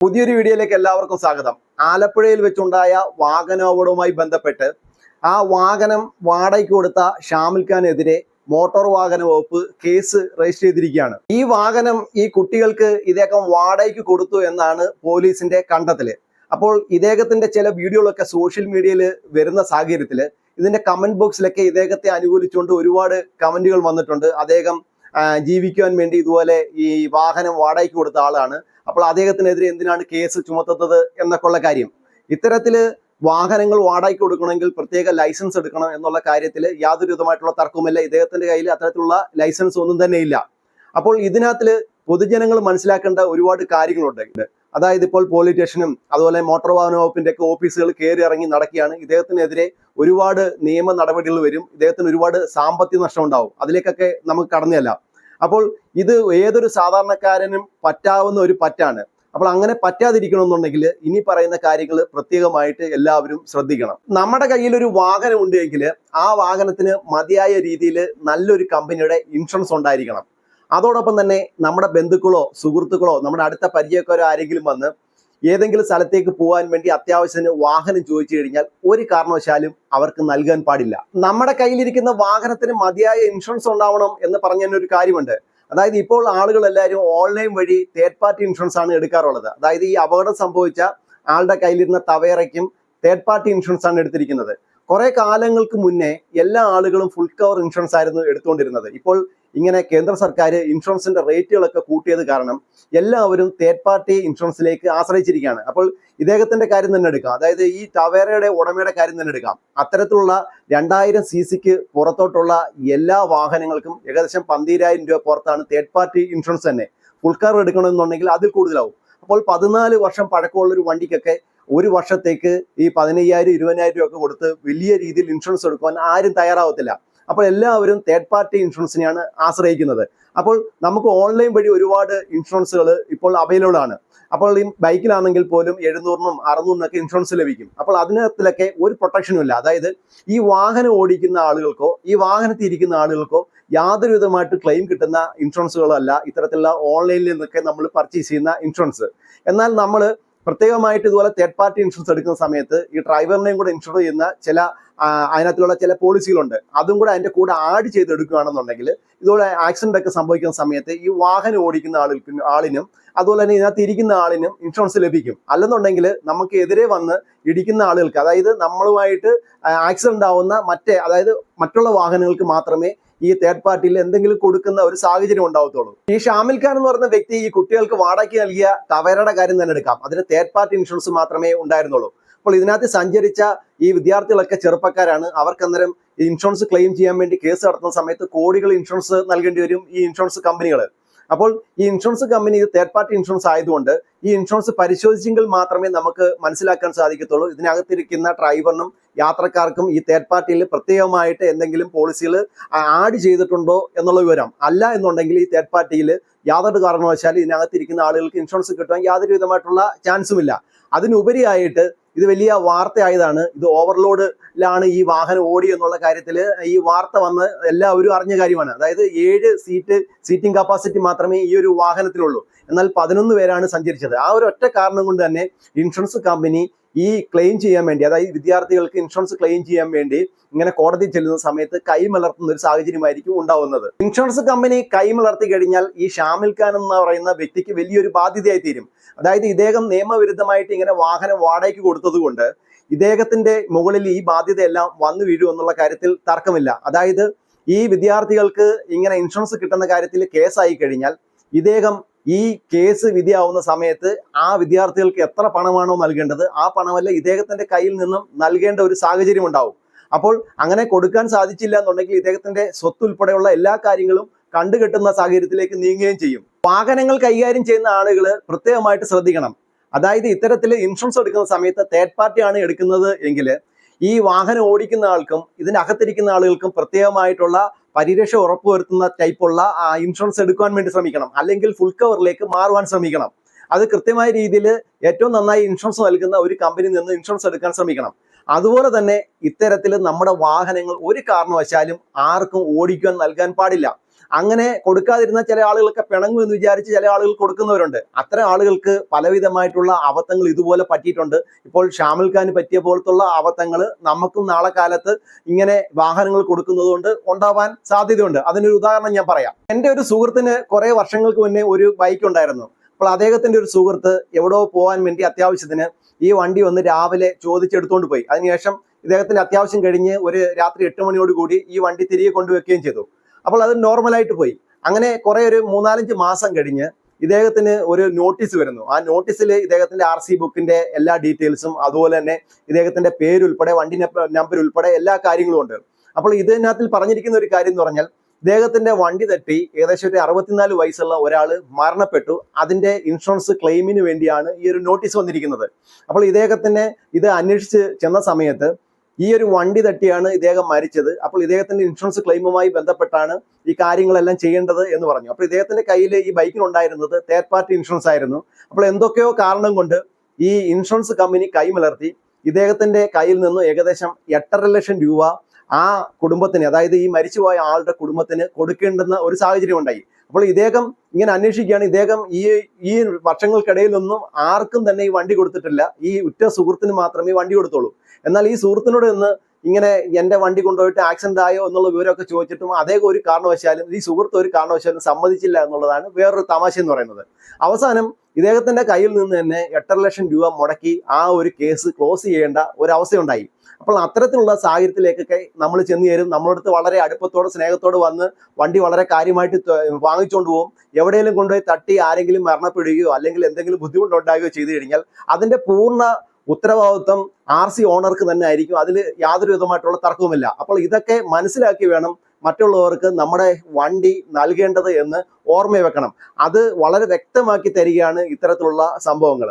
പുതിയൊരു വീഡിയോയിലേക്ക് എല്ലാവർക്കും സ്വാഗതം. ആലപ്പുഴയിൽ വെച്ചുണ്ടായ വാഹനാപകടവുമായി ബന്ധപ്പെട്ട് ആ വാഹനം വാടകയ്ക്ക് കൊടുത്ത ഷാമിൽ ഖാനെതിരെ മോട്ടോർ വാഹന വകുപ്പ് കേസ് രജിസ്റ്റർ ചെയ്തിരിക്കുകയാണ്. ഈ വാഹനം ഈ കുട്ടികൾക്ക് ഇദ്ദേഹം വാടകയ്ക്ക് കൊടുത്തു എന്നാണ് പോലീസിന്റെ കണ്ടെത്തല്. അപ്പോൾ ഇദ്ദേഹത്തിന്റെ ചില വീഡിയോകളൊക്കെ സോഷ്യൽ മീഡിയയിൽ വരുന്ന സാഹചര്യത്തിൽ ഇതിന്റെ കമന്റ് ബോക്സിലൊക്കെ ഇദ്ദേഹത്തെ അനുകൂലിച്ചുകൊണ്ട് ഒരുപാട് കമന്റുകൾ വന്നിട്ടുണ്ട്. അദ്ദേഹം ജീവിക്കുവാൻ വേണ്ടി ഇതുപോലെ ഈ വാഹനം വാടകയ്ക്ക് കൊടുത്ത ആളാണ്, അപ്പോൾ അദ്ദേഹത്തിനെതിരെ എന്തിനാണ് കേസ് ചുമത്തുന്നത് എന്നൊക്കെയുള്ള കാര്യം. ഇത്തരത്തില് വാഹനങ്ങൾ വാടകയ്ക്ക് കൊടുക്കണമെങ്കിൽ പ്രത്യേക ലൈസൻസ് എടുക്കണം എന്നുള്ള കാര്യത്തിൽ യാതൊരു വിധമായിട്ടുള്ള തർക്കവുമില്ല. ഇദ്ദേഹത്തിന്റെ കയ്യിൽ അത്തരത്തിലുള്ള ലൈസൻസ് ഒന്നും തന്നെ ഇല്ല. അപ്പോൾ ഇതിനകത്ത് പൊതുജനങ്ങൾ മനസ്സിലാക്കേണ്ട ഒരുപാട് കാര്യങ്ങളുണ്ട്. അതായത് ഇപ്പോൾ പോലീസ് സ്റ്റേഷനും അതുപോലെ മോട്ടോർ വാഹന വകുപ്പിന്റെ ഒക്കെ ഓഫീസുകൾ കയറി ഇറങ്ങി നടക്കുകയാണ്. ഇദ്ദേഹത്തിനെതിരെ ഒരുപാട് നിയമ നടപടികൾ വരും. ഇദ്ദേഹത്തിന് ഒരുപാട് സാമ്പത്തിക നഷ്ടം ഉണ്ടാവും. അതിലേക്കൊക്കെ നമുക്ക് കടന്നല്ല. അപ്പോൾ ഇത് ഏതൊരു സാധാരണക്കാരനും പറ്റാവുന്ന ഒരു പറ്റാണ്. അപ്പോൾ അങ്ങനെ പറ്റാതിരിക്കണമെന്നുണ്ടെങ്കിൽ ഇനി പറയുന്ന കാര്യങ്ങൾ പ്രത്യേകമായിട്ട് എല്ലാവരും ശ്രദ്ധിക്കണം. നമ്മുടെ കയ്യിൽ ഒരു വാഹനം ഉണ്ടെങ്കിൽ ആ വാഹനത്തിന് മതിയായ രീതിയിൽ നല്ലൊരു കമ്പനിയുടെ ഇൻഷുറൻസ് ഉണ്ടായിരിക്കണം. അതോടൊപ്പം തന്നെ നമ്മുടെ ബന്ധുക്കളോ സുഹൃത്തുക്കളോ നമ്മുടെ അടുത്ത പരിചയക്കാരോ ആരെങ്കിലും വന്ന് ഏതെങ്കിലും സ്ഥലത്തേക്ക് പോകാൻ വേണ്ടി അത്യാവശ്യത്തിന് വാഹനം ചോദിച്ചു കഴിഞ്ഞാൽ ഒരു കാരണവശാലും അവർക്ക് നൽകാൻ പാടില്ല. നമ്മുടെ കയ്യിലിരിക്കുന്ന വാഹനത്തിന് മതിയായ ഇൻഷുറൻസ് ഉണ്ടാവണം എന്ന് പറഞ്ഞൊരു കാര്യമുണ്ട്. അതായത് ഇപ്പോൾ ആളുകൾ എല്ലാവരും ഓൺലൈൻ വഴി തേർഡ് പാർട്ടി ഇൻഷുറൻസ് ആണ് എടുക്കാറുള്ളത്. അതായത് ഈ അപകടം സംഭവിച്ച ആളുടെ കയ്യിലിരുന്ന തവേറയ്ക്കും തേർഡ് പാർട്ടി ഇൻഷുറൻസ് ആണ് എടുത്തിരിക്കുന്നത്. കുറെ കാലങ്ങൾക്ക് മുന്നേ എല്ലാ ആളുകളും ഫുൾ കവർ ഇൻഷുറൻസ് ആയിരുന്നു എടുത്തുകൊണ്ടിരുന്നത്. ഇപ്പോൾ ഇങ്ങനെ കേന്ദ്ര സർക്കാർ ഇൻഷുറൻസിന്റെ റേറ്റുകളൊക്കെ കൂട്ടിയത് കാരണം എല്ലാവരും തേർഡ് പാർട്ടി ഇൻഷുറൻസിലേക്ക് ആശ്രയിച്ചിരിക്കുകയാണ്. അപ്പോൾ ഇദ്ദേഹത്തിന്റെ കാര്യം തന്നെ എടുക്കാം. അതായത് ഈ ടവേറയുടെ ഉടമയുടെ കാര്യം തന്നെ എടുക്കാം. അത്തരത്തിലുള്ള 2000 cc പുറത്തോട്ടുള്ള എല്ലാ വാഹനങ്ങൾക്കും ഏകദേശം 12,000 രൂപ പുറത്താണ് തേർഡ് പാർട്ടി ഇൻഷുറൻസ് തന്നെ. ഫുൾ കവർ എടുക്കണമെന്നുണ്ടെങ്കിൽ അതിൽ കൂടുതലാവും. അപ്പോൾ 14 വർഷം പഴക്കമുള്ള ഒരു വണ്ടിക്കൊക്കെ ഒരു വർഷത്തേക്ക് ഈ 15,000 20,000 രൂപ ഒക്കെ കൊടുത്ത് വലിയ രീതിയിൽ ഇൻഷുറൻസ് എടുക്കുവാൻ ആരും തയ്യാറാവത്തില്ല. അപ്പോൾ എല്ലാവരും തേർഡ് പാർട്ടി ഇൻഷുറൻസിനെയാണ് ആശ്രയിക്കുന്നത്. അപ്പോൾ നമുക്ക് ഓൺലൈൻ വഴി ഒരുപാട് ഇൻഷുറൻസുകൾ ഇപ്പോൾ അവൈലബിൾ ആണ്. അപ്പോൾ ഈ ബൈക്കിലാണെങ്കിൽ പോലും 700-നും 600-നൊക്കെ ഇൻഷുറൻസ് ലഭിക്കും. അപ്പോൾ അതിനകത്തിലൊക്കെ ഒരു പ്രൊട്ടക്ഷനും ഇല്ല. അതായത് ഈ വാഹനം ഓടിക്കുന്ന ആളുകൾക്കോ ഈ വാഹനത്തിൽ ഇരിക്കുന്ന ആളുകൾക്കോ യാതൊരു വിധമായിട്ട് ക്ലെയിം കിട്ടുന്ന ഇൻഷുറൻസുകളല്ല ഇത്തരത്തിലുള്ള ഓൺലൈനിൽ നിന്നൊക്കെ നമ്മൾ പർച്ചേസ് ചെയ്യുന്ന ഇൻഷുറൻസ്. എന്നാൽ നമ്മൾ പ്രത്യേകമായിട്ട് ഇതുപോലെ തേർഡ് പാർട്ടി ഇൻഷുറൻസ് എടുക്കുന്ന സമയത്ത് ഈ ഡ്രൈവറിനെയും കൂടെ ഇൻഷുർ ചെയ്യുന്ന അതിനകത്തുള്ള ചില പോളിസികളുണ്ട്. അതും കൂടെ അതിന്റെ കൂടെ ആഡ് ചെയ്തെടുക്കുകയാണെന്നുണ്ടെങ്കിൽ ഇതുപോലെ ആക്സിഡന്റ് ഒക്കെ സംഭവിക്കുന്ന സമയത്ത് ഈ വാഹനം ഓടിക്കുന്ന ആളിനും അതുപോലെ തന്നെ ഇതിനകത്ത് ഇരിക്കുന്ന ആളിനും ഇൻഷുറൻസ് ലഭിക്കും. അല്ലെന്നുണ്ടെങ്കിൽ നമുക്ക് എതിരെ വന്ന് ഇടിക്കുന്ന ആളുകൾക്ക്, അതായത് നമ്മളുമായിട്ട് ആക്സിഡന്റ് ആവുന്ന അതായത് മറ്റുള്ള വാഹനങ്ങൾക്ക് മാത്രമേ ഈ തേർഡ് പാർട്ടിയിൽ എന്തെങ്കിലും കൊടുക്കുന്ന ഒരു സാഹചര്യം ഉണ്ടാവത്തുള്ളൂ. ഈ ഷാമിൽ ഖാൻ എന്ന് പറയുന്ന വ്യക്തി ഈ കുട്ടികൾക്ക് വാടകയ്ക്ക് നൽകിയ ടവേറയുടെ കാര്യം തന്നെ എടുക്കാം. അതിന് തേർഡ് പാർട്ടി ഇൻഷുറൻസ് മാത്രമേ ഉണ്ടായിരുന്നുള്ളൂ. അപ്പോൾ ഇതിനകത്ത് സഞ്ചരിച്ച ഈ വിദ്യാർത്ഥികളൊക്കെ ചെറുപ്പക്കാരാണ്. അവർക്ക് അന്നേരം ഇൻഷുറൻസ് ക്ലെയിം ചെയ്യാൻ വേണ്ടി കേസ് നടത്തുന്ന സമയത്ത് കോടികൾ ഇൻഷുറൻസ് നൽകേണ്ടി വരും ഈ ഇൻഷുറൻസ് കമ്പനികൾ. അപ്പോൾ ഈ ഇൻഷുറൻസ് കമ്പനി ഇത് തേർഡ് പാർട്ടി ഇൻഷുറൻസ് ആയതുകൊണ്ട് ഈ ഇൻഷുറൻസ് പരിശോധിച്ചെങ്കിൽ മാത്രമേ നമുക്ക് മനസ്സിലാക്കാൻ സാധിക്കത്തുള്ളൂ. ഇതിനകത്തിരിക്കുന്ന ഡ്രൈവറിനും യാത്രക്കാർക്കും ഈ തേർഡ് പാർട്ടിയിൽ പ്രത്യേകമായിട്ട് എന്തെങ്കിലും പോളിസികൾ ആഡ് ചെയ്തിട്ടുണ്ടോ എന്നുള്ള വിവരം. അല്ല എന്നുണ്ടെങ്കിൽ ഈ തേർഡ് പാർട്ടിയിൽ യാതൊരു കാരണവശാലും ഇതിനകത്തിരിക്കുന്ന ആളുകൾക്ക് ഇൻഷുറൻസ് കിട്ടാൻ യാതൊരു വിധമായിട്ടുള്ള ചാൻസും ഇല്ല. അതിനുപരിയായിട്ട് ഇത് വലിയ വാർത്തയായതാണ്. ഇത് ഓവർലോഡിലാണ് ഈ വാഹനം ഓടി എന്നുള്ള കാര്യത്തിൽ ഈ വാർത്ത വന്ന് എല്ലാവരും അറിഞ്ഞ കാര്യമാണ്. അതായത് 7 സീറ്റിംഗ് കപ്പാസിറ്റി മാത്രമേ ഈ ഒരു വാഹനത്തിലുള്ളൂ. എന്നാൽ 11 പേരാണ് സഞ്ചരിച്ചത്. ആ ഒരു ഒറ്റ കാരണം കൊണ്ട് തന്നെ ഇൻഷുറൻസ് കമ്പനി ഈ ക്ലെയിം ചെയ്യാൻ വേണ്ടി, അതായത് വിദ്യാർത്ഥികൾക്ക് ഇൻഷുറൻസ് ക്ലെയിം ചെയ്യാൻ വേണ്ടി ഇങ്ങനെ കോടതി ചെല്ലുന്ന സമയത്ത് കൈമലർത്തുന്ന ഒരു സാഹചര്യമായിരിക്കും ഉണ്ടാവുന്നത്. ഇൻഷുറൻസ് കമ്പനി കൈമലർത്തി കഴിഞ്ഞാൽ ഈ ഷാമിൽ ഖാൻ എന്ന് പറയുന്ന വ്യക്തിക്ക് വലിയൊരു ബാധ്യതയായി തീരും. അതായത് ഇദ്ദേഹം നിയമവിരുദ്ധമായിട്ട് ഇങ്ങനെ വാഹനം വാടകയ്ക്ക് കൊടുത്തത് കൊണ്ട് ഇദ്ദേഹത്തിന്റെ മുകളിൽ ഈ ബാധ്യതയെല്ലാം വന്നു വീഴും എന്നുള്ള കാര്യത്തിൽ തർക്കമില്ല. അതായത് ഈ വിദ്യാർത്ഥികൾക്ക് ഇങ്ങനെ ഇൻഷുറൻസ് കിട്ടുന്ന കാര്യത്തിൽ കേസായി കഴിഞ്ഞാൽ ഇദ്ദേഹം ഈ കേസ് വിധിയാവുന്ന സമയത്ത് ആ വിദ്യാർത്ഥികൾക്ക് എത്ര പണമാണോ നൽകേണ്ടത് ആ പണമല്ല ഇദ്ദേഹത്തിന്റെ കയ്യിൽ നിന്നും നൽകേണ്ട ഒരു സാഹചര്യം ഉണ്ടാവും. അപ്പോൾ അങ്ങനെ കൊടുക്കാൻ സാധിച്ചില്ല എന്നുണ്ടെങ്കിൽ ഇദ്ദേഹത്തിന്റെ സ്വത്ത് ഉൾപ്പെടെയുള്ള എല്ലാ കാര്യങ്ങളും കണ്ടുകെട്ടുന്ന സാഹചര്യത്തിലേക്ക് നീങ്ങുകയും ചെയ്യും. വാഹനങ്ങൾ കൈകാര്യം ചെയ്യുന്ന ആളുകൾ പ്രത്യേകമായിട്ട് ശ്രദ്ധിക്കണം. അതായത് ഇത്തരത്തിൽ ഇൻഷുറൻസ് എടുക്കുന്ന സമയത്ത് തേർഡ് പാർട്ടിയാണ് എടുക്കുന്നത് എങ്കിൽ ഈ വാഹനം ഓടിക്കുന്ന ആൾക്കും ഇതിനകത്തിരിക്കുന്ന ആളുകൾക്കും പ്രത്യേകമായിട്ടുള്ള പരിരക്ഷ ഉറപ്പുവരുത്തുന്ന ടൈപ്പുള്ള ഇൻഷുറൻസ് എടുക്കുവാൻ വേണ്ടി ശ്രമിക്കണം. അല്ലെങ്കിൽ ഫുൾ കവറിലേക്ക് മാറുവാൻ ശ്രമിക്കണം. അത് കൃത്യമായ രീതിയിൽ ഏറ്റവും നന്നായി ഇൻഷുറൻസ് നൽകുന്ന ഒരു കമ്പനിയിൽ നിന്ന് ഇൻഷുറൻസ് എടുക്കാൻ ശ്രമിക്കണം. അതുപോലെ തന്നെ ഇത്തരത്തിൽ നമ്മുടെ വാഹനങ്ങൾ ഒരു കാരണവശാലും ആർക്കും ഓടിക്കുവാൻ നൽകാൻ പാടില്ല. അങ്ങനെ കൊടുക്കാതിരുന്ന ചില ആളുകളൊക്കെ പിണങ്ങും എന്ന് വിചാരിച്ച് ചില ആളുകൾ കൊടുക്കുന്നവരുണ്ട്. അത്തരം ആളുകൾക്ക് പലവിധമായിട്ടുള്ള അബദ്ധങ്ങൾ ഇതുപോലെ പറ്റിയിട്ടുണ്ട്. ഇപ്പോൾ ഷാമിൽ ഖാന് പറ്റിയ പോലത്തുള്ള അബദ്ധങ്ങൾ നമുക്കും നാളെ കാലത്ത് ഇങ്ങനെ വാഹനങ്ങൾ കൊടുക്കുന്നത് കൊണ്ട് ഉണ്ടാവാൻ സാധ്യതയുണ്ട്. അതിനൊരു ഉദാഹരണം ഞാൻ പറയാം. എൻ്റെ ഒരു സുഹൃത്തിന് കുറെ വർഷങ്ങൾക്ക് മുന്നേ ഒരു ബൈക്ക് ഉണ്ടായിരുന്നു. അപ്പോൾ അദ്ദേഹത്തിന്റെ ഒരു സുഹൃത്ത് എവിടോ പോകാൻ വേണ്ടി അത്യാവശ്യത്തിന് ഈ വണ്ടി വന്ന് രാവിലെ ചോദിച്ചെടുത്തോണ്ട് പോയി. അതിനുശേഷം ഇദ്ദേഹത്തിന്റെ അത്യാവശ്യം കഴിഞ്ഞ് ഒരു രാത്രി 8 മണിയോട് കൂടി ഈ വണ്ടി തിരികെ കൊണ്ടുവെക്കുകയും ചെയ്തു. അപ്പോൾ അത് നോർമലായിട്ട് പോയി. അങ്ങനെ കുറെ ഒരു 3-4 മാസം കഴിഞ്ഞ് ഇദ്ദേഹത്തിന് ഒരു നോട്ടീസ് വരുന്നു. ആ നോട്ടീസിൽ ഇദ്ദേഹത്തിന്റെ RC ബുക്കിന്റെ എല്ലാ ഡീറ്റെയിൽസും അതുപോലെ തന്നെ ഇദ്ദേഹത്തിന്റെ പേരുൾപ്പെടെ വണ്ടി നമ്പർ ഉൾപ്പെടെ എല്ലാ കാര്യങ്ങളും ഉണ്ട്. അപ്പോൾ ഇതിനകത്തിൽ പറഞ്ഞിരിക്കുന്ന ഒരു കാര്യം എന്ന് പറഞ്ഞാൽ ഇദ്ദേഹത്തിന്റെ വണ്ടി തട്ടി ഏകദേശം ഒരു 64 വയസ്സുള്ള ഒരാൾ മരണപ്പെട്ടു. അതിന്റെ ഇൻഷുറൻസ് ക്ലെയിമിന് വേണ്ടിയാണ് ഈ ഒരു നോട്ടീസ് വന്നിരിക്കുന്നത്. അപ്പോൾ ഇദ്ദേഹത്തിന് ഇത് അന്വേഷിച്ച് ചെന്ന സമയത്ത് ഈ ഒരു വണ്ടി തട്ടിയാണ് ഇദ്ദേഹം മരിച്ചത്. അപ്പോൾ ഇദ്ദേഹത്തിന്റെ ഇൻഷുറൻസ് ക്ലെയിമുമായി ബന്ധപ്പെട്ടാണ് ഈ കാര്യങ്ങളെല്ലാം ചെയ്യേണ്ടത് എന്ന് പറഞ്ഞു. അപ്പോൾ ഇദ്ദേഹത്തിന്റെ കയ്യിൽ ഈ ബൈക്കിനുണ്ടായിരുന്നത് തേർഡ് പാർട്ടി ഇൻഷുറൻസ് ആയിരുന്നു. അപ്പോൾ എന്തൊക്കെയോ കാരണം കൊണ്ട് ഈ ഇൻഷുറൻസ് കമ്പനി കൈമലർത്തി ഇദ്ദേഹത്തിന്റെ കയ്യിൽ നിന്ന് ഏകദേശം 8.5 ലക്ഷം രൂപ ആ കുടുംബത്തിന്, അതായത് ഈ മരിച്ചുപോയ ആളുടെ കുടുംബത്തിന് കൊടുക്കേണ്ടുന്ന ഒരു സാഹചര്യം ഉണ്ടായി. അപ്പോൾ ഇദ്ദേഹം ഇങ്ങനെ അന്വേഷിക്കുകയാണ്. ഇദ്ദേഹം ഈ വർഷങ്ങൾക്കിടയിലൊന്നും ആർക്കും തന്നെ ഈ വണ്ടി കൊടുത്തിട്ടില്ല. ഈ ഉറ്റ സുഹൃത്തിന് മാത്രമേ വണ്ടി കൊടുത്തുള്ളൂ. എന്നാൽ ഈ സുഹൃത്തിനോട് നിന്ന് ഇങ്ങനെ എൻ്റെ വണ്ടി കൊണ്ടുപോയിട്ട് ആക്സിഡന്റ് ആയോ എന്നുള്ള വിവരമൊക്കെ ചോദിച്ചിട്ടും അദ്ദേഹം ഒരു കാരണവശാലും ഈ സുഹൃത്ത് ഒരു കാരണവശാലും സമ്മതിച്ചില്ല എന്നുള്ളതാണ് വേറൊരു തമാശ എന്ന് പറയുന്നത്. അവസാനം ഇദ്ദേഹത്തിന്റെ കയ്യിൽ നിന്ന് തന്നെ 8.5 ലക്ഷം രൂപ മുടക്കി ആ ഒരു കേസ് ക്ലോസ് ചെയ്യേണ്ട ഒരു അവസ്ഥയുണ്ടായി. അപ്പോൾ അത്തരത്തിലുള്ള സാഹചര്യത്തിലേക്കൊക്കെ നമ്മൾ ചെന്ന് ചേരും. നമ്മളടുത്ത് വളരെ അടുപ്പത്തോടെ സ്നേഹത്തോടെ വന്ന് വണ്ടി വളരെ കാര്യമായിട്ട് വാങ്ങിച്ചുകൊണ്ട് പോകും. എവിടെയെങ്കിലും കൊണ്ടുപോയി തട്ടി ആരെങ്കിലും മരണപ്പെടുകയോ അല്ലെങ്കിൽ എന്തെങ്കിലും ബുദ്ധിമുട്ടുണ്ടാകുകയോ ചെയ്തു കഴിഞ്ഞാൽ അതിന്റെ പൂർണ്ണ ഉത്തരവാദിത്വം RC ഓണർക്ക് തന്നെ ആയിരിക്കും. അതിൽ യാതൊരു വിധമായിട്ടുള്ള തർക്കവുമില്ല. അപ്പോൾ ഇതൊക്കെ മനസ്സിലാക്കി വേണം മറ്റുള്ളവർക്ക് നമ്മുടെ വണ്ടി നൽകേണ്ടത് എന്ന് ഓർമ്മ വെക്കണം. അത് വളരെ വ്യക്തമാക്കി തരികയാണ് ഇത്തരത്തിലുള്ള സംഭവങ്ങൾ.